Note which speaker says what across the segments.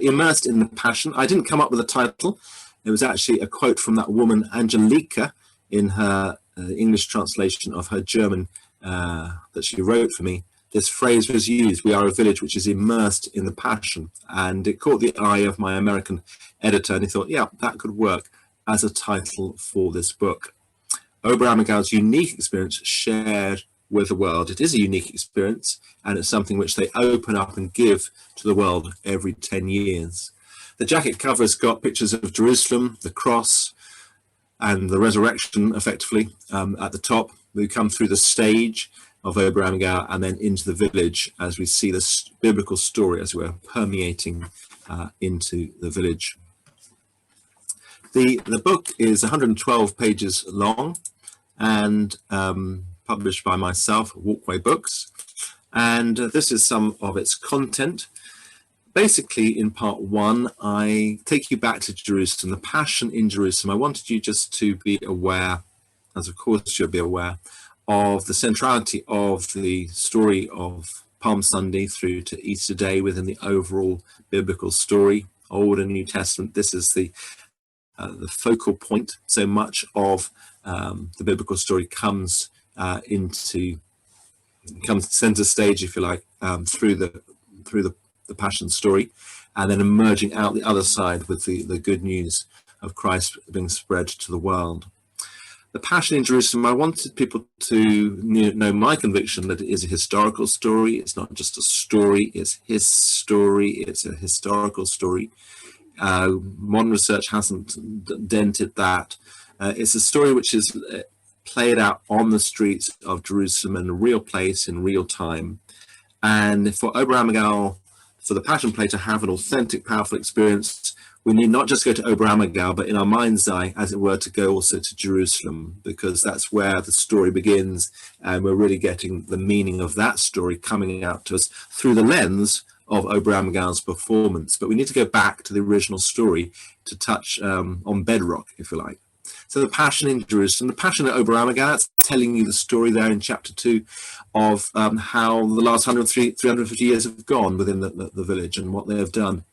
Speaker 1: Immersed in the Passion. I didn't come up with a title. It was actually a quote from that woman, Angelica, in her English translation of her German that she wrote for me. This phrase was used: we are a village which is immersed in the Passion. And it caught the eye of my American editor, and he thought, yeah, that could work as a title for this book. Oberammergau's unique experience shared with the world. It is a unique experience, and it's something which they open up and give to the world every 10 years. The jacket cover has got pictures of Jerusalem, the cross, and the resurrection, effectively, at the top. We come through the stage of Oberammergau and then into the village as we see this biblical story as we're permeating into the village. The book is 112 pages long and published by myself, Walkway Books. And this is some of its content. Basically, in part one, I take you back to Jerusalem, the Passion in Jerusalem. I wanted you just to be aware, as of course you'll be aware, of the centrality of the story of Palm Sunday through to Easter Day within the overall biblical story, Old and New Testament. This is the focal point. So much of the biblical story comes center stage, if you like, through the Passion story, and then emerging out the other side with the good news of Christ being spread to the world. The Passion in Jerusalem, I wanted people to know my conviction that it is a historical story. It's not just a story, it's his story, it's a historical story. Modern research hasn't dented that. It's a story which is played out on the streets of Jerusalem in a real place, in real time. And for Oberammergau, for the Passion play to have an authentic, powerful experience, we need not just go to Oberammergau, but in our mind's eye, as it were, to go also to Jerusalem, because that's where the story begins, and we're really getting the meaning of that story coming out to us through the lens of Oberammergau's performance. But we need to go back to the original story to touch on bedrock, if you like. So the Passion in Jerusalem, the Passion at Oberammergau, it's telling you the story there in chapter 2 of how the last 350 years have gone within the village and what they have done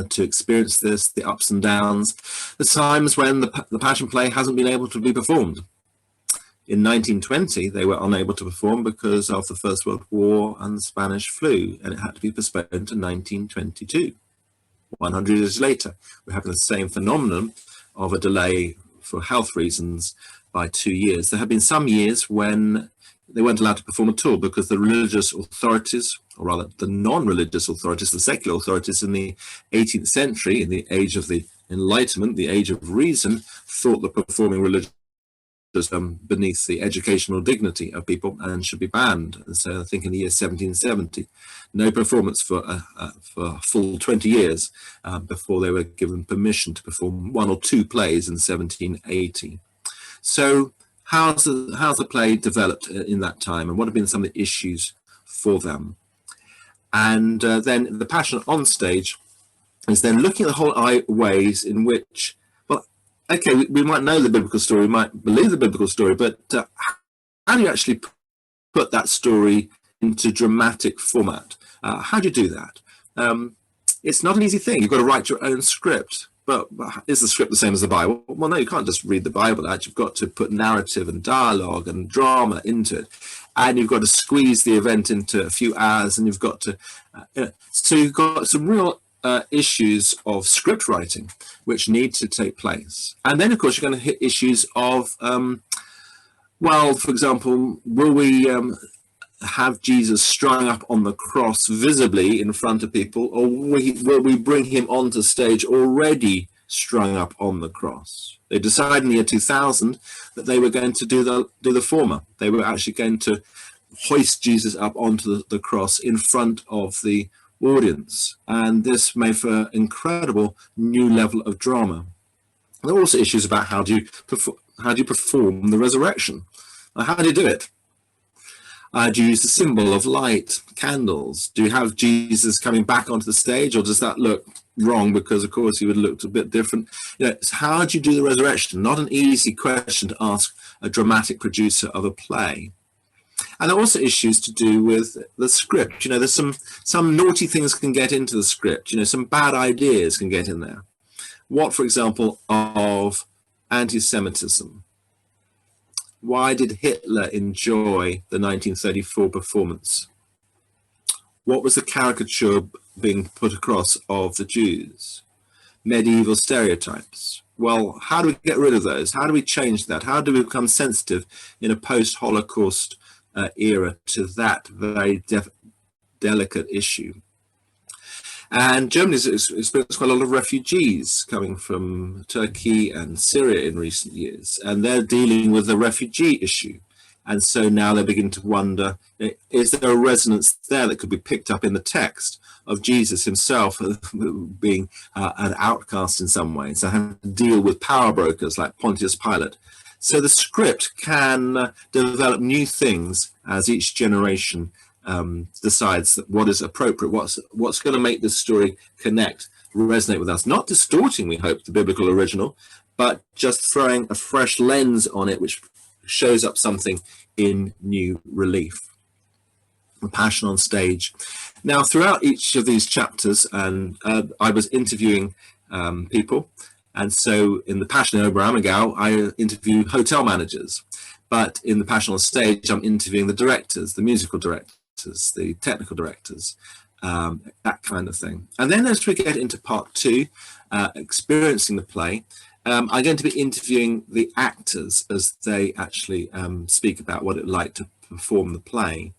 Speaker 1: to experience this, the ups and downs, the times when the Passion play hasn't been able to be performed. In 1920, they were unable to perform because of the First World War and the Spanish flu, and it had to be postponed to 1922. 100 years later, we're having the same phenomenon of a delay for health reasons by 2 years. There have been some years when they weren't allowed to perform at all because the religious authorities, or rather the non-religious authorities, the secular authorities in the 18th century, in the age of the Enlightenment, the age of reason, thought that performing religious was beneath the educational dignity of people and should be banned. And so I think in the year 1770, no performance for a full 20 years before they were given permission to perform 1 or 2 plays in 1780. So how's the play developed in that time, and what have been some of the issues for them? And then the Passion on stage is then looking at the whole ways in which, well, okay, we might know the biblical story, we might believe the biblical story, but how do you actually put that story into dramatic format? How do you do that? It's not an easy thing. You've got to write your own script. But is the script the same as the Bible? Well, no, you can't just read the Bible out. You've got to put narrative and dialogue and drama into it. And you've got to squeeze the event into a few hours, and you've got to... so you've got some real issues of script writing which need to take place. And then, of course, you're going to hit issues of, well, for example, will we... have Jesus strung up on the cross visibly in front of people, or will we bring him onto stage already strung up on the cross? They decided in the year 2000 that they were going to do the former. They were actually going to hoist Jesus up onto the cross in front of the audience, and this made for an incredible new level of drama. There are also issues about how do you perform the resurrection? How do you do it? Do you use the symbol of light, candles? Do you have Jesus coming back onto the stage, or does that look wrong because, of course, he would have looked a bit different? You know, how do you do the resurrection? Not an easy question to ask a dramatic producer of a play. And there are also issues to do with the script. There's some naughty things can get into the script. Some bad ideas can get in there. What, for example, of anti-Semitism? Why did Hitler enjoy the 1934 performance? What was the caricature being put across of the Jews? Medieval stereotypes. Well, how do we get rid of those? How do we change that? How do we become sensitive in a post-Holocaust era to that very delicate issue? And Germany has experienced quite a lot of refugees coming from Turkey and Syria in recent years, and they're dealing with the refugee issue. And so now they begin to wonder, is there a resonance there that could be picked up in the text of Jesus himself being an outcast in some ways, so having to deal with power brokers like Pontius Pilate? So the script can develop new things as each generation decides what is appropriate, what's going to make this story connect, resonate with us, not distorting, we hope, the biblical original, but just throwing a fresh lens on it, which shows up something in new relief. The Passion on Stage. Now, throughout each of these chapters, and I was interviewing people, and so in the Passion in Oberammergau, I interview hotel managers, but in the Passion on Stage, I'm interviewing the directors, the musical directors, the technical directors, that kind of thing. And then as we get into part two, experiencing the play, I'm going to be interviewing the actors as they actually speak about what it like to perform the play.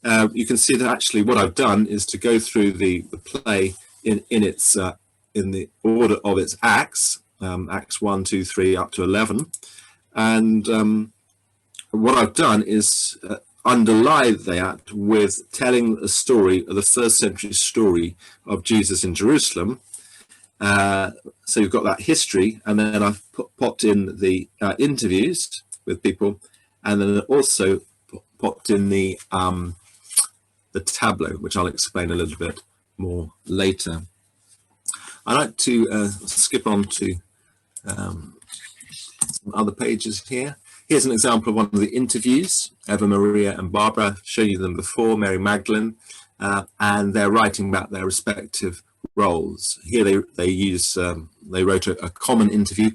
Speaker 1: You can see that actually what I've done is to go through the play in the order of its acts, acts 1, 2, 3 up to 11. And what I've done is underlie that with telling a story, the first century story of Jesus in Jerusalem. So you've got that history, and then I've popped in the interviews with people, and then also popped in the tableau, which I'll explain a little bit more later. I'd like to skip on to some other pages here. Here's an example of one of the interviews. Eva Maria and Barbara, I've shown you them before, Mary Magdalene, and they're writing about their respective roles. Here they wrote a common interview.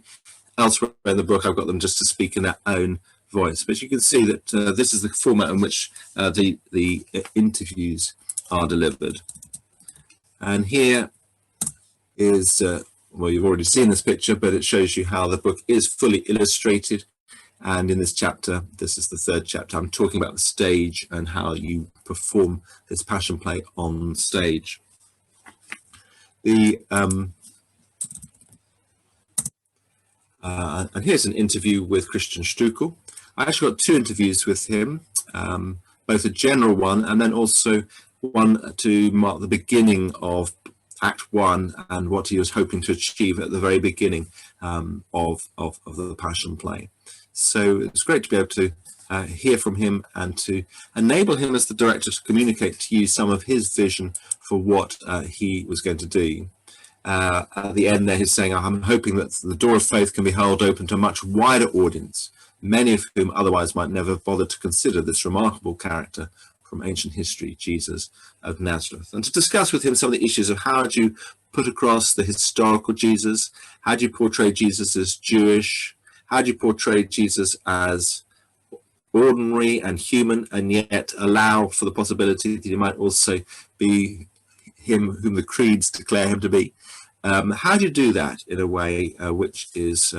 Speaker 1: Elsewhere in the book, I've got them just to speak in their own voice. But you can see that this is the format in which the interviews are delivered. And here is, well, you've already seen this picture, but it shows you how the book is fully illustrated. And in this chapter, this is the third chapter, I'm talking about the stage and how you perform this passion play on stage. And here's an interview with Christian Stukel. I actually got two interviews with him, both a general one and then also one to mark the beginning of Act 1 and what he was hoping to achieve at the very beginning of the Passion play. So it's great to be able to hear from him and to enable him as the director to communicate to you some of his vision for what he was going to do. At the end there, he's saying, I'm hoping that the door of faith can be held open to a much wider audience, many of whom otherwise might never bother to consider this remarkable character from ancient history, Jesus of Nazareth. And to discuss with him some of the issues of how do you put across the historical Jesus, how do you portray Jesus as Jewish, how do you portray Jesus as ordinary and human, and yet allow for the possibility that he might also be him whom the creeds declare him to be. How do you do that in a way which is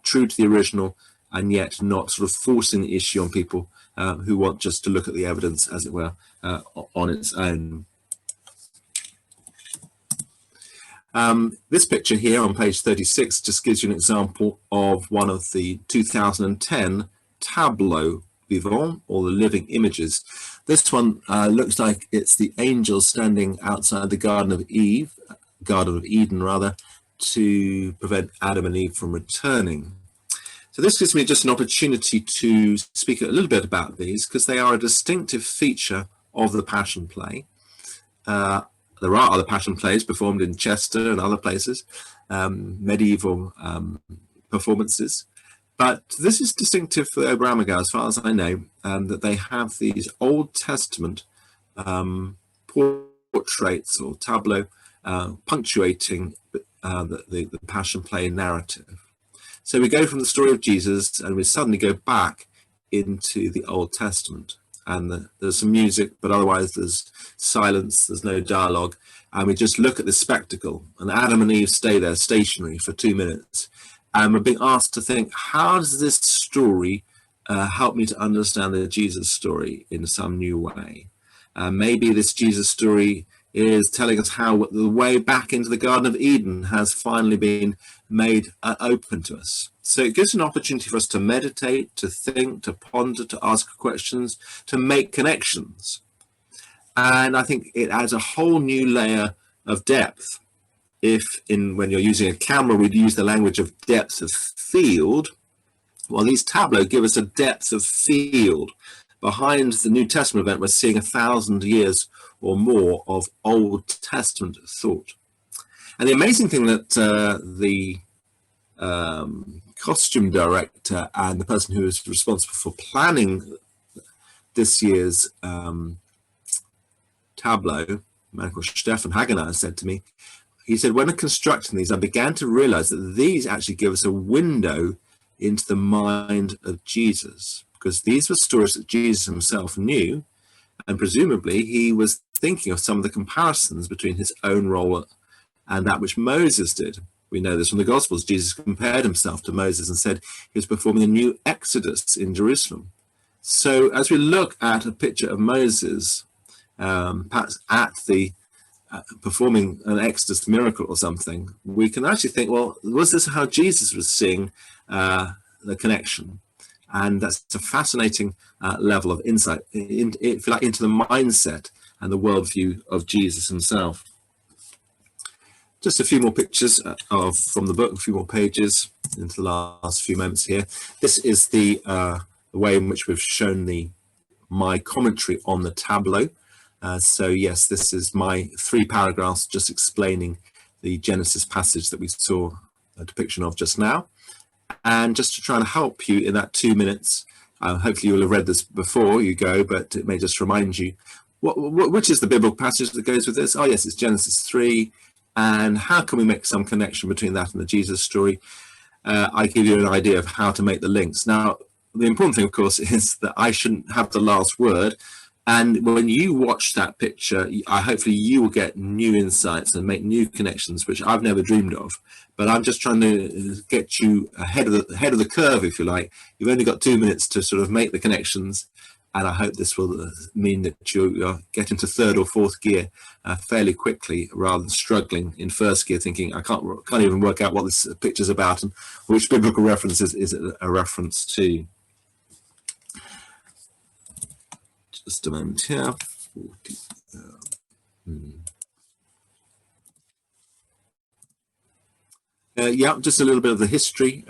Speaker 1: true to the original and yet not sort of forcing the issue on people who want just to look at the evidence, as it were, on its own? This picture here on page 36 just gives you an example of one of the 2010 tableaux vivant, or the living images. This one looks like it's the angels standing outside the Garden of Eden rather, to prevent Adam and Eve from returning. So this gives me just an opportunity to speak a little bit about these, because they are a distinctive feature of the Passion play. There are other Passion plays performed in Chester and other places, medieval performances. But this is distinctive for the Oberammergau, as far as I know, that they have these Old Testament portraits or tableaux punctuating the Passion Play narrative. So we go from the story of Jesus and we suddenly go back into the Old Testament. And there's some music, but otherwise there's silence, there's no dialogue. And we just look at the spectacle. And Adam and Eve stay there stationary for 2 minutes. And we're being asked to think, how does this story help me to understand the Jesus story in some new way? Maybe this Jesus story is telling us how the way back into the Garden of Eden has finally been made open to us. So it gives an opportunity for us to meditate, to think, to ponder, to ask questions, to make connections. And I think it adds a whole new layer of depth. If when you're using a camera, we'd use the language of depth of field, well, these tableaux give us a depth of field. Behind the New Testament event, we're seeing 1,000 years or more of Old Testament thought. And the amazing thing that the costume director and the person who is responsible for planning this year's tableau, a man called Stefan Hagener, said to me, he said, when constructing these, I began to realize that these actually give us a window into the mind of Jesus, because these were stories that Jesus himself knew, and presumably he was thinking of some of the comparisons between his own role and that which Moses did. We know this from the Gospels. Jesus compared himself to Moses and said he was performing a new Exodus in Jerusalem. So as we look at a picture of Moses, perhaps at the performing an Exodus miracle or something, we can actually think, well, was this how Jesus was seeing the connection? And that's a fascinating level of insight, if you like, into the mindset and the worldview of Jesus himself. Just a few more pictures from the book, a few more pages into the last few moments here. This is the way in which we've shown my commentary on the tableau. So yes, this is my 3 paragraphs just explaining the Genesis passage that we saw a depiction of just now. And just to try and help you in that 2 minutes, hopefully you will have read this before you go, but it may just remind you, which is the biblical passage that goes with this? Oh yes, it's Genesis 3. And how can we make some connection between that and the Jesus story? I give you an idea of how to make the links. Now, the important thing, of course, is that I shouldn't have the last word. And when you watch that picture, hopefully you will get new insights and make new connections, which I've never dreamed of. But I'm just trying to get you ahead of the curve, if you like. You've only got 2 minutes to sort of make the connections. And I hope this will mean that you get into 3rd or 4th gear fairly quickly, rather than struggling in 1st gear, thinking I can't even work out what this picture's about and which biblical reference is it a reference to. Just a moment here. Yeah, just a little bit of the history,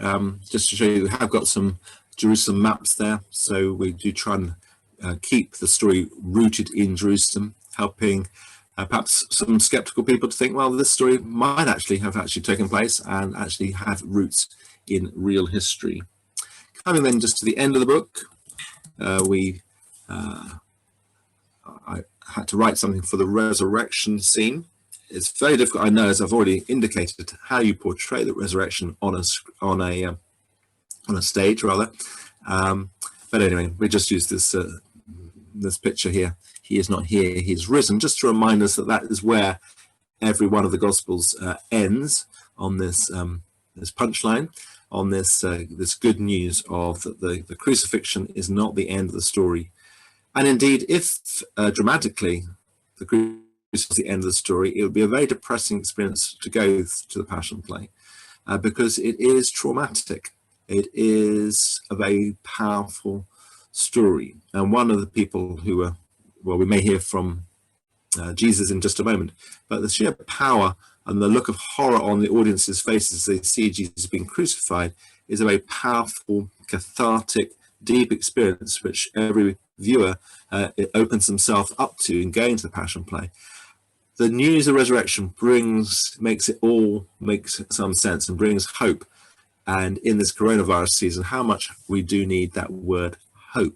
Speaker 1: just to show you we have got some Jerusalem maps there. So we do try and keep the story rooted in Jerusalem, helping perhaps some skeptical people to think, well, this story might actually have taken place and actually have roots in real history. Coming then just to the end of the book, I had to write something for the resurrection scene. It's very difficult, I know, as I've already indicated, how you portray the resurrection on a stage, rather. But anyway, we just use this picture here. He is not here; he is risen. Just to remind us that is where every one of the Gospels ends, on this this punchline, on this good news of that the crucifixion is not the end of the story. And indeed, if dramatically the crucifixion is the end of the story, it would be a very depressing experience to go to the Passion Play, because it is traumatic. It is a very powerful story. And one of the people who were, well, we may hear from Jesus in just a moment, but the sheer power and the look of horror on the audience's faces as they see Jesus being crucified is a very powerful, cathartic, deep experience, which every viewer it opens themselves up to in going to the Passion Play. The news of resurrection makes some sense and brings hope And in this coronavirus season, how much we do need that word hope.